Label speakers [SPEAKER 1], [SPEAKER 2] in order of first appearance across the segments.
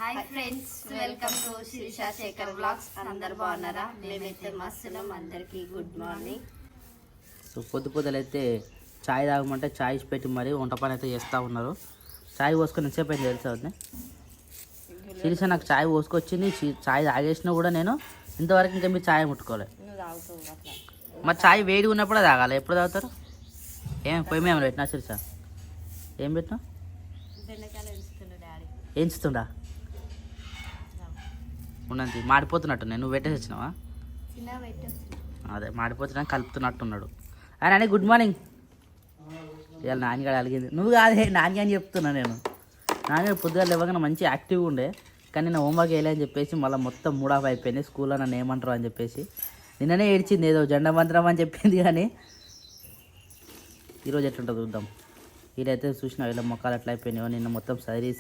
[SPEAKER 1] Hi friends, welcome to Sirisha Shekhar blogs. అందరు బాగున్నారా? మేమైతే మస్తున్నాం. అందరికీ గుడ్ మార్నింగ్.
[SPEAKER 2] సో పొద్దులైతే చాయ్ తాగమంటే చాయ్ పెట్టి మరి వంట పని అయితే చేస్తూ ఉన్నారు. చాయ్ పోసుకొని ఎంతసేపు అయింది తెలుసా వద్దే శిరీష? నాకు చాయ్ పోసుకొచ్చింది, చాయ్ తాగేసినా కూడా నేను ఇంతవరకు ఇంకా మీరు చాయ్ ముట్టుకోలేదు. మరి చాయ్ వేడి ఉన్నప్పుడే తాగాలి. ఎప్పుడు తాగుతారు? పొయ్యి మేము పెట్టినా శిరీష? ఏం పెట్టినా? ఎంచుతుండా? ఉన్నది మాడిపోతున్నట్టు. నువ్వు పెట్టేసి వచ్చినావా? అదే మాడిపోతున్నా కలుపుతున్నట్టున్నాడు. ఆయన గుడ్ మార్నింగ్. ఇవాళ నాన్నగాడు అలిగింది. నువ్వు కాదే నాన్న అని చెప్తున్నా నేను. నాన్నగారు పొద్దుగా లేవగానే మంచి యాక్టివ్గా ఉండే, కానీ నేను హోంవర్క్ వేయలే అని చెప్పేసి మళ్ళీ మొత్తం మూడ్ ఆఫ్ అయిపోయింది. స్కూల్లో నన్ను ఏమంటారు అని చెప్పేసి నిన్ననే ఏడ్చింది. ఏదో జెండా మంత్రం అని చెప్పింది, కానీ ఈరోజు ఎట్లుంటుందో చూద్దాం. వీళ్ళైతే చూసిన వీళ్ళ మొక్కలు ఎట్లా అయిపోయినాయో. నిన్న మొత్తం సరి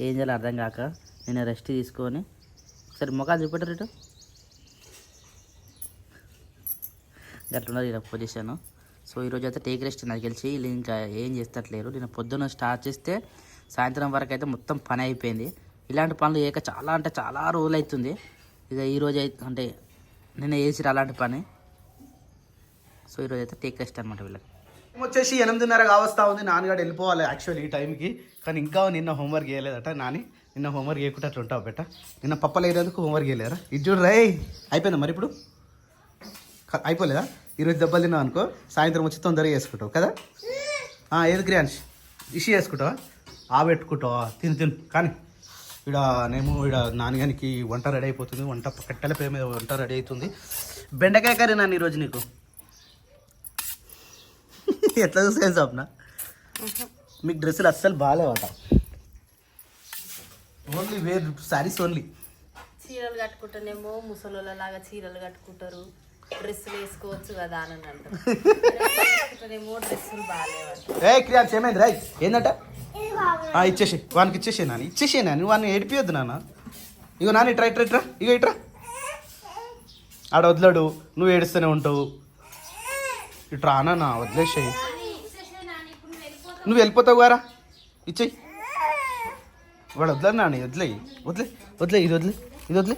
[SPEAKER 2] ఏం చేయాలో అర్థం కాక నేను రెస్ట్ తీసుకొని సరే మొక్కలు చూపెట్టారు ఇటు అట్లున్నది ఇలా పొజిషన్. సో ఈరోజు అయితే టేక్ రెస్ట్ నాకు తెలిసి వీళ్ళు ఇంకా ఏం చేస్తట్లేరు. నేను పొద్దున్న స్టార్ట్ చేస్తే సాయంత్రం వరకు అయితే మొత్తం పని అయిపోయింది. ఇలాంటి పనులు చేయక చాలా రోజులు అవుతుంది. ఇక ఈరోజు అయితే అంటే నిన్న వేసిరు అలాంటి పని. సో ఈరోజు అయితే టేక్ రెస్ట్ అనమాట వీళ్ళకి.
[SPEAKER 3] వచ్చేసి 8:30 కావస్తా ఉంది. నాన్నగాడు వెళ్ళిపోవాలి యాక్చువల్లీ ఈ టైంకి, కానీ ఇంకా నిన్న హోంవర్క్ చేయలేదట. నిన్న హోంవర్క్ చేయకుండా అట్లా ఉంటావు బెట్ట. నిన్న పప్పలు వేయడానికి హోంవర్క్ చేయలేరా? ఇది చూడు రై అయిపోయిందా మరి? ఇప్పుడు అయిపోలేదా? ఈరోజు దెబ్బలు తిన్నావు అనుకో, సాయంత్రం వచ్చి తొందరగా వేసుకుంటావు కదా. ఏది క్రియాన్స్ ఇష్యూ వేసుకుంటావా? పెట్టుకుంటావా? తిను కానీ ఈడ నాన్నగానికి వంట రెడీ అయిపోతుంది. కట్టెల పేరు మీద వంట రెడీ అవుతుంది. బెండకాయ కర్రీ నాన్న ఈరోజు నీకు. ఎట్లా చూసాను స్వప్న? మీకు డ్రెస్సులు అస్సలు బాగాలేవట. Only wear saris only.
[SPEAKER 1] చీరలు కట్టుకుంటేనేమో ముసలోళ్ళలాగా చీరలు కట్టుకుంటారు, డ్రెస్సులు వేసుకోవచ్చు కదా అని అంటారు. డ్రెస్సులు బాగాలేవట.
[SPEAKER 3] క్రియాన్స్ ఏమైంది రై? ఏంటంట? ఇచ్చేసి వానికి ఇచ్చేసే నాని వాడిని ఏడిపియొద్దు నాన్న. ఇగో నాని ఇట్రా ఇగో ఇట్రా. ఆడ వదిలాడు, నువ్వు ఏడుస్తూనే ఉంటావు. ఇట్రా అన్న వదిలేసాయి. నువ్వు వెళ్ళిపోతావు గారా? ఇచ్చేయి. వాడు వదిలేదు నాని, వదిలే ఇది వదిలే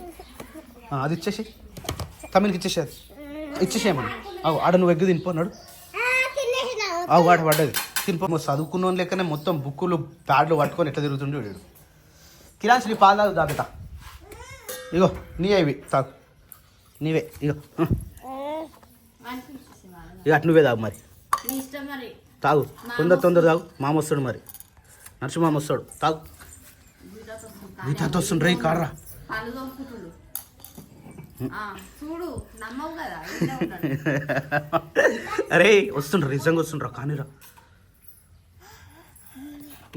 [SPEAKER 3] అది ఇచ్చేసి తమిళకి ఇచ్చేసి అది ఇచ్చేసేయమని. ఆడ నువ్వు ఎగ్గు తినిపోన్నాడు. వాడు పడ్డది తినిపో. చదువుకున్న లెక్కనే మొత్తం బుక్కులు ప్యాడ్లు పట్టుకొని ఎట్లా తిరుగుతుండే వీడు. కిరాన్స్ నీ పాలు తాగు దాబెట. ఇగో నీ ఇవి తాగు, నీవే ఇగో అటు నువ్వే తాగు మరి. తాగు తొందర తాగు. మామ వస్తాడు మరి, నర్సు మామ వస్తాడు. తాగు. గీతాతో వస్తుండ్రా ఈ కార్రా. అరే వస్తుండ్రా, నిజంగా వస్తుండ్రా. కానీరా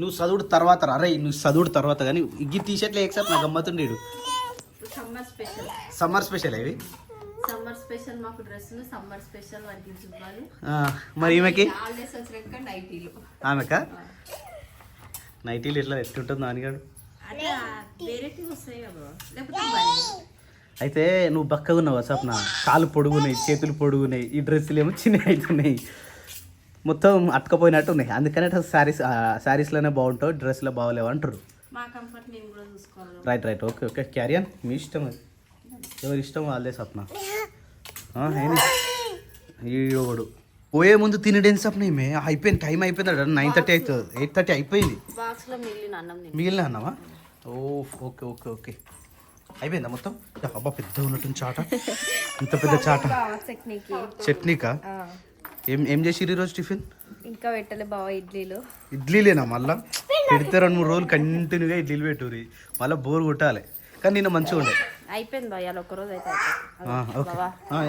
[SPEAKER 3] నువ్వు చదువుడు తర్వాత రా. అరే నువ్వు చదువుడు తర్వాత కానీ ఈ టీషర్ట్లు ఎక్సెప్ట్ నాకు గమ్మతుండేడు. సమ్మర్ స్పెషల్ ఇవి.
[SPEAKER 1] సమ్మర్ స్పెషల్ మాకు డ్రెస్సులు, సమ్మర్ స్పెషల్ వాటికి చూడాలి.
[SPEAKER 3] మరి ఈమెకి
[SPEAKER 1] ఆమెకా
[SPEAKER 3] నైటీలు ఇట్లా ఎట్లుంటుంది నాన్నగాడు? అయితే నువ్వు బక్కగా ఉన్నావా స్వప్న? కాళ్ళు పొడుగున్నాయి, చేతులు పొడుగున్నాయి, ఈ డ్రెస్సులు ఏమో చిన్నవి అవుతున్నాయి, మొత్తం అతకపోయినట్టు ఉన్నాయి. అందుకనే శారీస్లోనే బాగుంటావు, డ్రెస్లో బాగోలేవు అంటారు. రైట్ ఓకే క్యారియన్ మీ ఇష్టం. అది ఎవరి ఇష్టం వాళ్ళే స్వప్న. ఈడు పోయే ముందు తినడేం స్వప్న? ఏమే అయిపోయింది, టైం అయిపోయింది. 9:30 అవుతుంది, 8:30 అయిపోయింది. మిగిలిన అన్నావా? ఓకే అయిపోయిందా మొత్తం? అబ్బా పెద్ద ఉన్నట్టు చాట, ఇంత పెద్ద చాట. చట్నీకా? ఏం చేసిర్రు ఈరోజు టిఫిన్?
[SPEAKER 1] ఇంకా పెట్టలే బావ.
[SPEAKER 3] ఇడ్లీలేనా? మళ్ళా పెడితే 2-3 రోజులు కంటిన్యూగా ఇడ్లీలు పెట్టుర్రి, మళ్ళీ బోర్ కొట్టాలి. కానీ నిన్న మంచిగా ఉండే.
[SPEAKER 1] అయిపోయింది బావ, ఒక రోజు అయితే.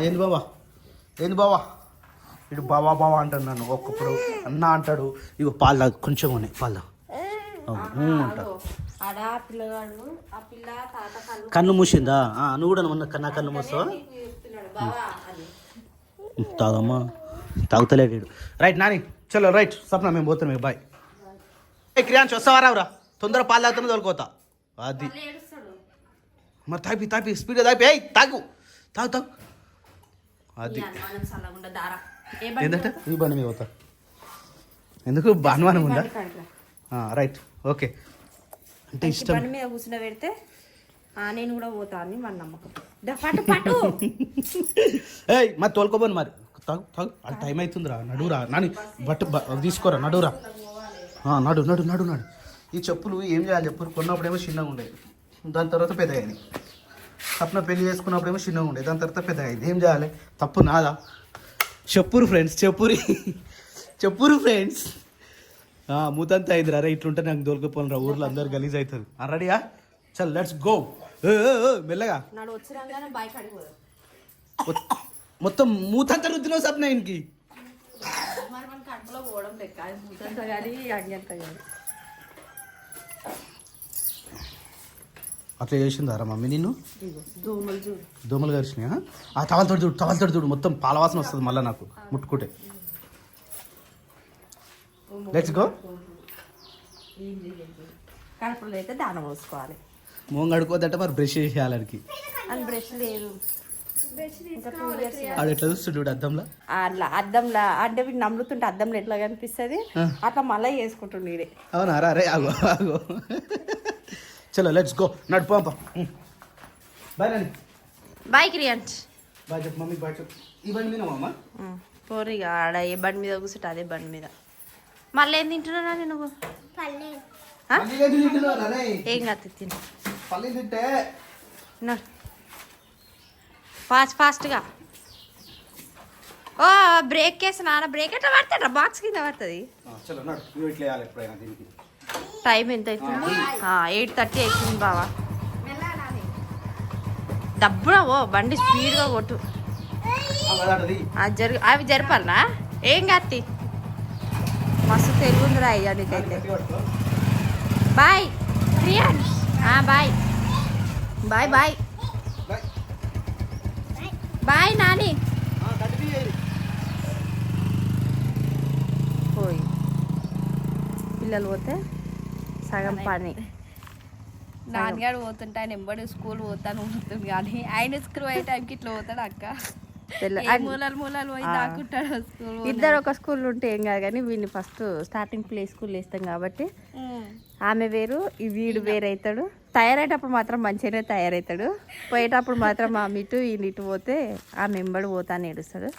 [SPEAKER 3] ఏంది బావా ఇటు బావా అంటాను నన్ను. ఒక్కప్పుడు అన్న అంటాడు. ఇగో పాలు తాగు, కొంచెం ఉన్నాయి పాలు అంటాడు. కన్ను మూసిందా? నువ్వు కూడా మొన్న నా కన్ను మూస్తావా? తాగమ్మా, తాగుతలేడు. రైట్ నాని చలో రైట్. స్వప్న మేము పోతున్నాం. బాయ్. క్రియాన్స్ వస్తావా? రావురా, తొందర పాలు తాగుతున్నా తోలుకోతా. అది మరి తాపి స్పీడ్గా తాగు. అది ఏంటంటే ఈ బండి మీద పోతా. ఎందుకు అనుమానం ఉందా? Right okay. అంటే ఇష్టం.
[SPEAKER 1] బండి మీద కూర్చుని పెడితే నేను కూడా పోతా అని మన నమ్మకం. పట్టు పట్టు
[SPEAKER 3] ఏయ్ మరి తోలుకోపోను మరి తాగు తాగు అది టైం అవుతుందిరా నడురా నాని తీసుకోరా నడురా నడు నడు నడు నడు. ఈ చెప్పులు ఏం చేయాలి చెప్పు, కొన్నప్పుడేమో చిన్నగా ఉండేది, దాని తర్వాత పెద్ద అయింది. సప్న పెళ్లి చేసుకున్నప్పుడేమో చిన్నగా ఉండేది, దాని తర్వాత పెద్ద అయింది. ఏం చేయాలి, తప్పు నాదా? చెప్పురు ఫ్రెండ్స్, చెప్పురు ఫ్రెండ్స్. మూతంతా అయింది రా, ఇట్లుంటే నాకు దొరికిపోను రా, ఊర్లో అందరు గలీజ్ అవుతుంది. రెడీయా? చల్ లెట్స్ గో. మెల్లగా మొత్తం మూతంతా రుద్దిన సప్న ఇంకి అట్లా చేసిందారా మమ్మీ నిన్ను? దోమలు కరిచినాయా? ఆ తవలతోటి చూడు మొత్తం పాలవాసన వస్తుంది మళ్ళీ నాకు ముట్టుకుంటే. Let's go.
[SPEAKER 1] కడుపులో అయితే దానం పోసుకోవాలి.
[SPEAKER 3] మోంగ కడుకోవద్దంటే మరి బ్రష్ చేసేయాలకి.
[SPEAKER 1] అని బ్రష్ లేదు,
[SPEAKER 3] ఆడు ఎట్లా చూస్తుంటాడు అద్దంలో,
[SPEAKER 1] అట్లా అద్దంలా అంటే వీడు నమ్ముతుంటే అద్దంలో ఎట్లా కనిపిస్తుంది అట్లా మళ్ళీ చేసుకుంటుండే వీడే.
[SPEAKER 3] అవునా రా రే, ఆగో ఆగో. చలో లెట్స్ గో, నడు పంప. బాయ్ నాని.
[SPEAKER 1] బాయ్ క్రియాంట్.
[SPEAKER 3] బాయ్ చెప్పు మమ్మీ, బాయ్ చెప్పు. ఈ బండి మీద అమ్మ
[SPEAKER 1] పోరిగా ఆడ ఏ బండి మీద కూర్చుంటే అదే బండి మీద. మళ్ళీ ఏం తింటున్నా నువ్వు? ఏం కాదు తిను.
[SPEAKER 3] పల్లి తింటే
[SPEAKER 1] ఫాస్ట్గా. ఓ బ్రేక్ కేసు నాన్న, బ్రేక్ ఎట్లా పడతాడు? బాక్స్ కింద పడుతుంది. టైం ఎంత అవుతుంది? 8:30 అవుతుంది బావా. డబ్బున ఓ బండి స్పీడ్గా కొట్టు. అవి జరపాలనా? ఏం కాదు, మస్తు తెలుగు ఉందిరా అయ్యా నీకైతే. Bye Priyan. Bye bye bye bye Nani. పోయి పిల్లలు పోతే సగం పని. నాన్నగారు పోతుంటే ఆయన ఎంబడి స్కూల్ పోతాను పోతుంది, కానీ ఆయన స్కూల్ పోయే టైంకి ఇట్లా పోతాడు అక్క. మూలాలు పోయి దాక్కుంటాడు. స్కూల్ ఇద్దరు ఒక స్కూల్ ఉంటే ఏం కాదు, కానీ వీడిని ఫస్ట్ స్టార్టింగ్ ప్లే స్కూల్ వేస్తాం కాబట్టి ఆమె వేరు వీడు వేరవుతాడు. తయారయ్యేటప్పుడు మాత్రం మంచిగానే తయారవుతాడు, పోయేటప్పుడు మాత్రం ఆమె ఇటు ఈయన ఇటు పోతే ఆమె ఎంబడి పోతా అని ఏడుస్తాడు.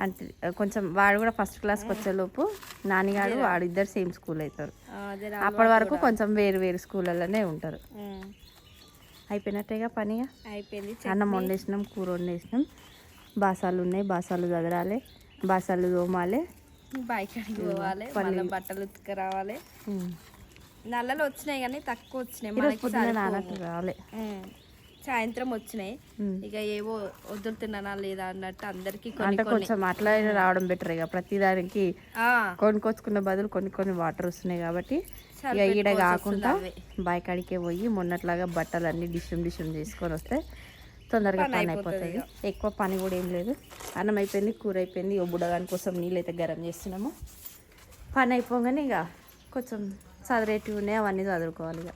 [SPEAKER 1] అంటే కొంచెం వాడు కూడా ఫస్ట్ క్లాస్కి వచ్చేలోపు నాన్నగారు వాడు ఇద్దరు సేమ్ స్కూల్ అవుతారు. అప్పటి వరకు కొంచెం వేరు వేరు స్కూళ్ళలోనే ఉంటారు. అయిపోయినట్టేగా పనిగా అయిపోయింది. అన్నం వండేసినాం, కూర వండేసినాం, బాసాలు ఉన్నాయి, బాసాలు చదరాలి, బాసాలు తోమాలి, బయటకి పోవాలి, బట్టలు ఉతుకురావాలి. నల్లలు వచ్చినాయి కానీ తక్కువ వచ్చినాయి, రాలే. సాయంత్రం వచ్చినాయి, ఇక ఏవో వదులుతున్నానా లేదా అన్నట్టు అందరికి. అంటే కొంచెం అట్లా రావడం బెటర్. ఇక ప్రతిదానికి కొనుక్కొచ్చుకున్న బదులు కొన్ని వాటర్ వస్తున్నాయి కాబట్టి ఇక ఈడ కాకుండా బాయికాడికే పోయి మొన్నట్లాగా బట్టలు అన్ని డిషం చేసుకొని వస్తే తొందరగా పని అయిపోతుంది. ఎక్కువ పని కూడా ఏం లేదు. అన్నం అయిపోయింది, కూర అయిపోయింది. బుడగాని కోసం నీళ్ళు అయితే గరం చేస్తున్నాము. పని అయిపోగానే ఇక కొంచెం చదివేటివి ఉన్నాయి, అవన్నీ చదువుకోవాలి. ఇక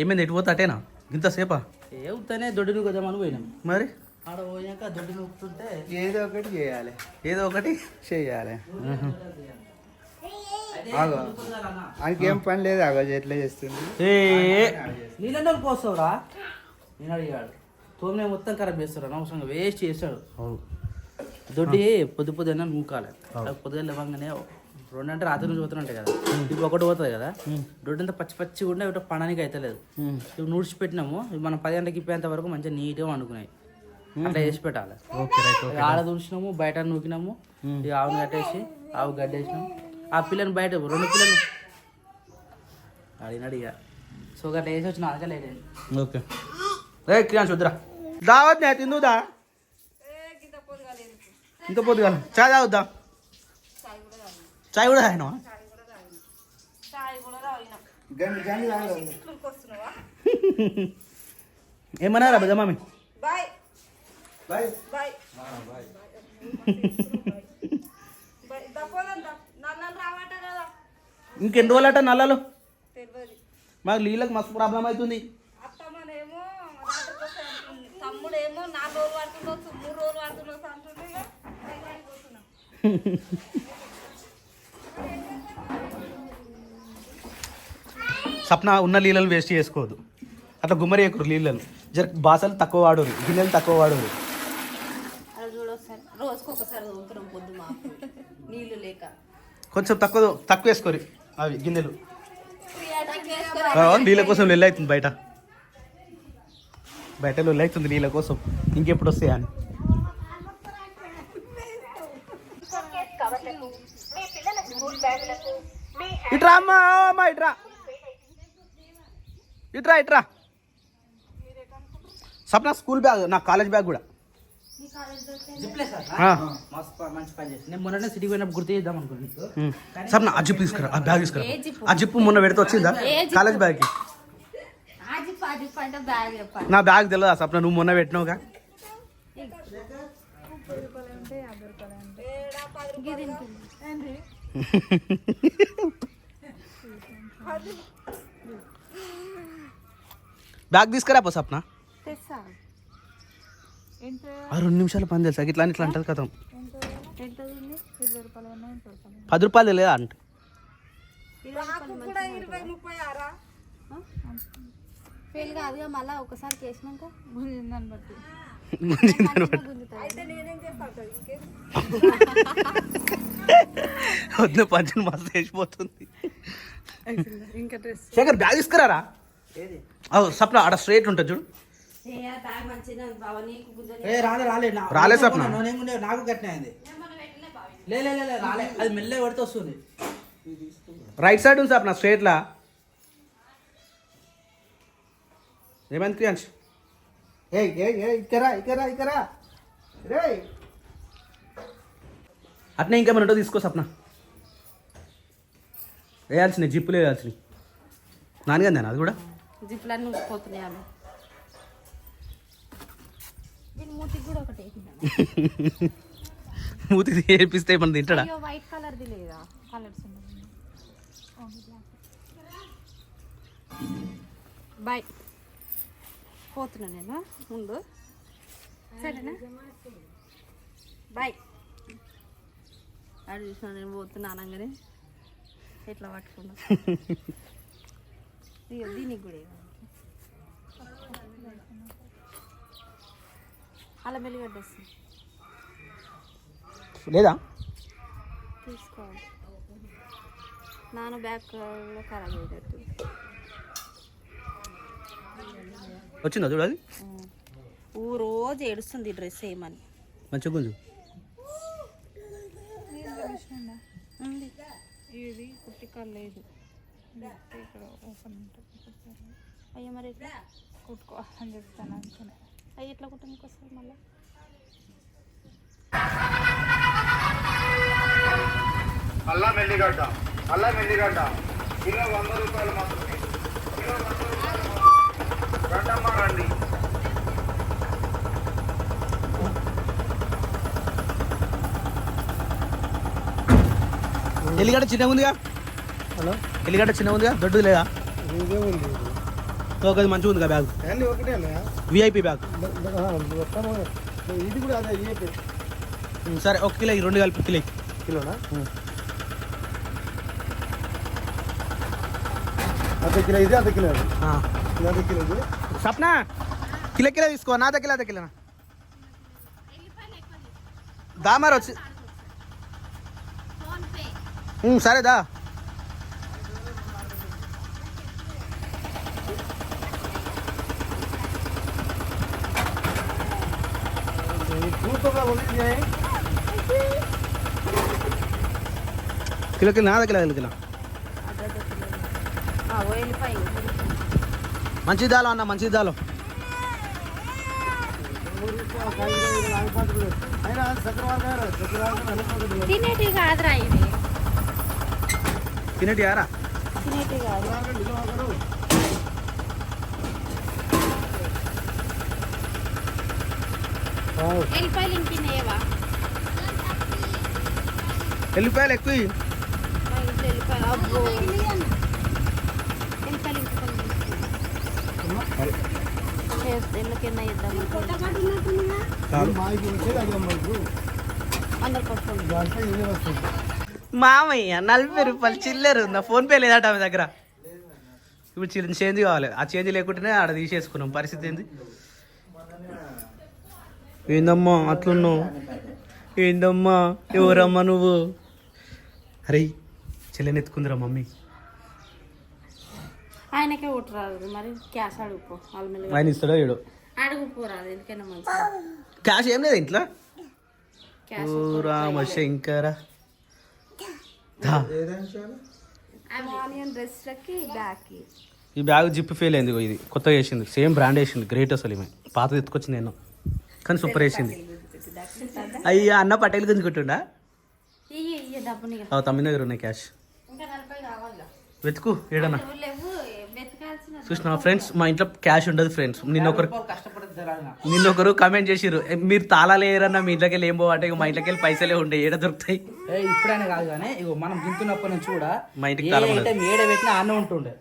[SPEAKER 3] ఏమైంది, ఎటు పోతా అటేనా ఇంతసేపా?
[SPEAKER 2] ఏ ఉత్తనే దొడ్డుని కొద్దామని పోయినాం.
[SPEAKER 3] మరి
[SPEAKER 2] ఆడ పోయాక దొడ్డుని ఉప్పుతుంటే
[SPEAKER 3] ఏదో ఒకటి చేయాలి.
[SPEAKER 4] ఆయనకేం పని లేదు, అగో ఎట్లా చేస్తుంది.
[SPEAKER 2] నీళ్ళ పోస్తావురా నేను అడిగాడు. తోమే మొత్తం ఖరాబ్ చేస్తాడు, అనవసరంగా వేస్ట్ చేస్తాడు. దొడ్డి పొద్దున నూకాలి. పొద్దుగా లేవగానే 2 అంటే రాత్రి నుంచి పోతున్నట్టే కదా, ఇప్పుడు ఒకటి పోతుంది కదా. దొడ్డంతా పచ్చి ఉండే ఇటు పడానికి అవుతలేదు. ఇప్పుడు నూడ్చి పెట్టినాము, మనం 10 గంటలకు ఇప్పేంత వరకు మంచిగా నీట్గా వండుకున్నాయి. అట్లా చేసి పెట్టాలి. ఆడ తుడిచినాము, బయట నూకినాము, ఇక ఆవును కట్టేసి ఆవు గడ్డేసినాము. ఆ పిల్లని బయట 2 పిల్లలు అడిగినాడు. ఇక సో గట్లా వేసి వచ్చిన అందుకే లేట్ అయింది.
[SPEAKER 3] ఓకే రే క్రియాన్ చూద్దురా, దావత్ నే తిందుదా? ఇంత పొద్దుగాల చాయ్ తాగుద్దా? చాయ్ కూడా తాగినావా? ఏమన్నారా పెద్ద మమ్మీ? ఇంకెన్ని రోజులట నల్లలు? మాకు నీళ్ళకి మస్తు ప్రాబ్లం అవుతుంది.
[SPEAKER 1] తమ్ముడేమో 4 రోజులు పడుతుండొచ్చు, 3 రోజులు పడుతుండొచ్చు అంటుండే.
[SPEAKER 3] సప్న ఉన్న నీళ్ళని వేస్ట్ చేసుకోవద్దు. అట్లా గుమ్మరి ఎక్కురు నీళ్ళను. జర బాసలు తక్కువ వాడరు, గిన్నెలు తక్కువ వాడరు.
[SPEAKER 1] అది చూడొకసారి రోజుకొకసారి తోముతున్నాం పొద్దు మాకు నీళ్ళు లేక.
[SPEAKER 3] కొంచెం తక్కువ వేసుకోరు అవి గిన్నెలు. నీళ్ళ కోసం లొల్లి అవుతుంది బయట లొల్లి అవుతుంది నీళ్ళ కోసం. ఇంకెప్పుడు వస్తాయా అని. ఇట్రా అమ్మా ఇట్రా ఇట్రా ఇట్రా. సప్న స్కూల్ బ్యాగ్, నా కాలేజ్ బ్యాగ్ కూడా.
[SPEAKER 2] మంచి పని చేసి నేను మొన్న సిటీకి పోయినప్పుడు గుర్తు చేద్దాం అనుకున్నాను.
[SPEAKER 3] సప్న ఆ జిప్ తీసుకురా, ఆ బ్యాగ్ తీసుకురా. ఆ జిప్పు మొన్న పెడితే వచ్చిందా కాలేజ్ బ్యాగ్కి? నా బ్యాగ్ తెలియదా సప్న? నువ్వు మొన్న పెట్టినావుగా. బ్యాగ్ తీసుకురా పో సప్న. ఆ 2 నిమిషాలు పని తెలుసా? ఇట్లా ఇట్లా అంటది కదా. 10 రూపాయలు లేదా అంటే
[SPEAKER 1] ఫెయిల్ కాదుగా మళ్ళీ ఒకసారి చేసినాక
[SPEAKER 3] వద్దు పంచని మస్తు వేసిపోతుంది. శేఖర్ బ్యాగ్ తీసుకురారా. సప్న ఆడ స్ట్రైట్ ఉంటుంది చూడు. రాలే సప్న.
[SPEAKER 2] నాకు గట్టిన అయింది. రాలే, అది మెల్లగా పడితే వస్తుంది.
[SPEAKER 3] రైట్ సైడ్ ఉంది సప్న స్ట్రైట్లా. ఏమైంది క్రియాంశ్? అట్నే ఇంకేమైనా ఉంటో తీసుకో సప్న. వేయాల్సింది జిప్పులు వేయాల్సింది. నాన్నగాందేనా అది కూడా?
[SPEAKER 1] జిప్లన్నీ ఉడిపోతున్నాయి అవి. మూతికి కూడా ఒకటి
[SPEAKER 3] మూతికి ఏపిస్తే మనం తింటాడా?
[SPEAKER 1] వైట్ కలర్ది లేదా? కలర్స్ బాయ్ పోతున్నా నేను ముందు, సరేనా? బాయ్. అడు చూసిన నేను పోతున్నా అనగానే ఎట్లా పట్టుకున్నా. దీనికి కూడా అలా మెల్లిగడ్డ వస్తుంది
[SPEAKER 3] లేదా?
[SPEAKER 1] తీసుకోవాలి. నాన్న బ్యాగ్ ఖరాబ్ అయ్యేటట్టు
[SPEAKER 3] వచ్చిందా చూడు అది.
[SPEAKER 1] రోజు ఏడుస్తుంది డ్రెస్ వేయమని.
[SPEAKER 3] మంచిగా గుంజు.
[SPEAKER 1] ఇది కుట్టికాలు లేదు ఇక్కడ ఓపెన్ ఉంటుంది. అయ్యా మరి ఎట్లా కుట్టుకో అని చెప్తాను అనుకున్నా. అయ్యి ఎట్లా కుట్టడానికి వస్తుంది మళ్ళీ?
[SPEAKER 4] అల్లం ఎల్లిగడ్డ కిలో 100 రూపాయలు మాత్రమే. కిలో 100 రూపాయలు రండమ్మా రండి.
[SPEAKER 3] ఎల్లిగడ్డ చిన్నగా ఉందిగా. హలో, ఎల్లిగడ్డ చిన్నగా ఉందిగా, దొడ్డు లేదా? ఒకది మంచిగా ఉందిగా బ్యాగ్. VIP bag.
[SPEAKER 4] ఇది కూడా అదే
[SPEAKER 3] సరే 1 కిలో 2 కలిపి కిలోనా?
[SPEAKER 4] అర్ధ కిలో ఇది, అర్ధ కిలో
[SPEAKER 3] సప్న కిలో తీసుకో. నా దగ్గర కిలోనా దా మరి వచ్చి. సరే దా. కిలో నా దగ్గర కిలో. మంచి దాలో అన్న, మంచి దాలో.
[SPEAKER 1] తినేటి కాదురా ఇది.
[SPEAKER 3] తినేటి యారా?
[SPEAKER 1] తినేటి కాదు. ఎల్లిపాయలు ఇంకినేవా?
[SPEAKER 3] ఎల్లిపాయలు ఎక్కువ.
[SPEAKER 1] ఎల్లిపాయలు అబ్బో, ఎల్లిపాయలు ఎల్లకైనా ఇద్దాం. అందరు
[SPEAKER 3] మామయ్య 40 రూపాయలు చిల్లర ఉందా? ఫోన్ పే లేదట ఆమె దగ్గర. ఇప్పుడు చేంజ్ కావాలి. ఆ చేంజ్ లేకుంటేనే ఆడ తీసేసుకున్నాం. పరిస్థితి ఏంది? ఏందమ్మా అట్లున్నావు? ఏందమ్మా ఎవరమ్మా నువ్వు? అరే చెల్లెని ఎత్తుకుందిరా మమ్మీ.
[SPEAKER 1] ఆయనకే కొట్టరాదు మరి క్యాష్ అడుగుపో. వాళ్ళ
[SPEAKER 3] ఆయన ఇస్తాడో ఏడో
[SPEAKER 1] అడుగుపోరాదు ఎందుకైనా మంచి
[SPEAKER 3] క్యాష్ ఏం లేదు ఇంట్లో.
[SPEAKER 1] క్యాష్
[SPEAKER 3] ఓ రామశంకర.
[SPEAKER 1] ఆనియన్ డ్రెస్లకి బ్యాగ్కి.
[SPEAKER 3] ఈ బ్యాగ్ జిప్ ఫెయిల్ అయింది. ఇది కొత్తగా వేసింది. సేమ్ బ్రాండ్ వేసింది. గ్రేట్ అసలు ఈమె. పాతది ఎత్తుకొచ్చింది నేను కానీ సూపర్ వేసింది. అయ్యా అన్న పటేల్ గుంజుకుంటుండా? తమ్మిన దగ్గర ఉన్నాయి క్యాష్. వెతుకు ఏడన్నా. చూసిన ఫ్రెండ్స్ మా ఇంట్లో క్యాష్ ఉండదు ఫ్రెండ్స్. నిన్నొకరు కమెంట్ చేసిర్రు మీరు తాళాలు వేయరన్నా మీ ఇంట్లోకి వెళ్ళి ఏం పోవంటే మా ఇంట్లోకి వెళ్ళి పైసలే ఉంటాయి ఏడ దొరుకుతాయి.
[SPEAKER 2] ఇప్పుడైనా కాదు కానీ ఇగో మనం తింటున్నప్పటి నుంచి కూడా
[SPEAKER 3] మా ఇంటికి తాళం
[SPEAKER 2] ఏడ పెట్టినా అన్నం ఉంటుండే.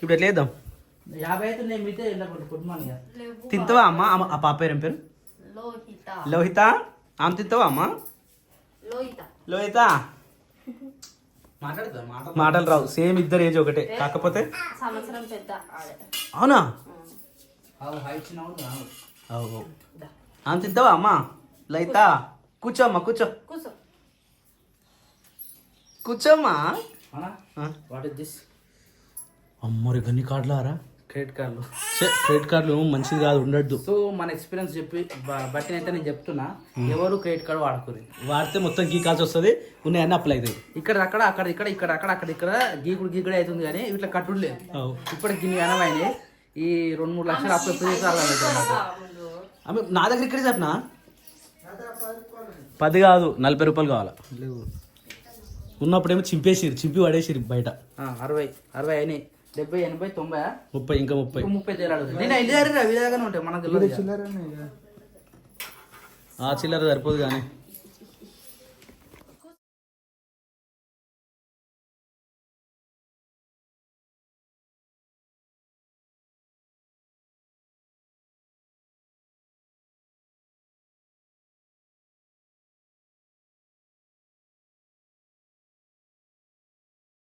[SPEAKER 3] ఇప్పుడు ఎట్లా వేద్దాం?
[SPEAKER 2] 50 అయితే నేను మీతో గుడ్ మార్నింగ్.
[SPEAKER 3] తింటావా అమ్మ? ఆ పాప పేరు ఏం పేరు? లోహిత. ఆమె తింటావా అమ్మ? లోహిత. మాటలు రావు. సేమ్ ఇద్దరు ఏజ్ ఒకటే కాకపోతే
[SPEAKER 1] సంవత్సరం పెద్ద.
[SPEAKER 3] అవునా? ఆమె తింటావా అమ్మ? లలిత కూర్చో అమ్మ. కూర్చో కూర్చోమ్మా.
[SPEAKER 2] What is this?
[SPEAKER 3] అమ్మరి గన్ని కార్డులారా?
[SPEAKER 2] క్రెడిట్ కార్డులు.
[SPEAKER 3] క్రెడిట్ కార్డులు మంచిది కాదు, ఉండద్దు.
[SPEAKER 2] సో మన ఎక్స్పీరియన్స్ బట్టి అయితే నేను చెప్తున్నా, ఎవరు క్రెడిట్ కార్డు వాడుకోరు.
[SPEAKER 3] వాడితే మొత్తం గీకాల్సి వస్తుంది. ఉన్నాయన్నీ అప్లై అవుతాయి.
[SPEAKER 2] ఇక్కడ అక్కడ అక్కడ ఇక్కడ ఇక్కడ అక్కడ అక్కడ ఇక్కడ గీకుడే అవుతుంది కానీ ఇట్లా కట్టుడు లేదు. ఇప్పటికి గిన్ని అనమైనాయి. ఈ 2-3 లక్షలు అప్పు ఎప్పుడు చేసారు?
[SPEAKER 3] నా దగ్గర ఇక్కడే చెప్పనా 10 కాదు 40 రూపాయలు కావాలా? ఉన్నప్పుడేమో చింపి పడేసిరు బయట.
[SPEAKER 2] 60 అయినాయి. 70, 80, 90,
[SPEAKER 3] 30 ఇంకా 30
[SPEAKER 2] తేలాడు. నేను ఐదు విధాలుగానే ఉంటాయి మనకు.
[SPEAKER 3] ఆ చిల్లర సరిపోదు కానీ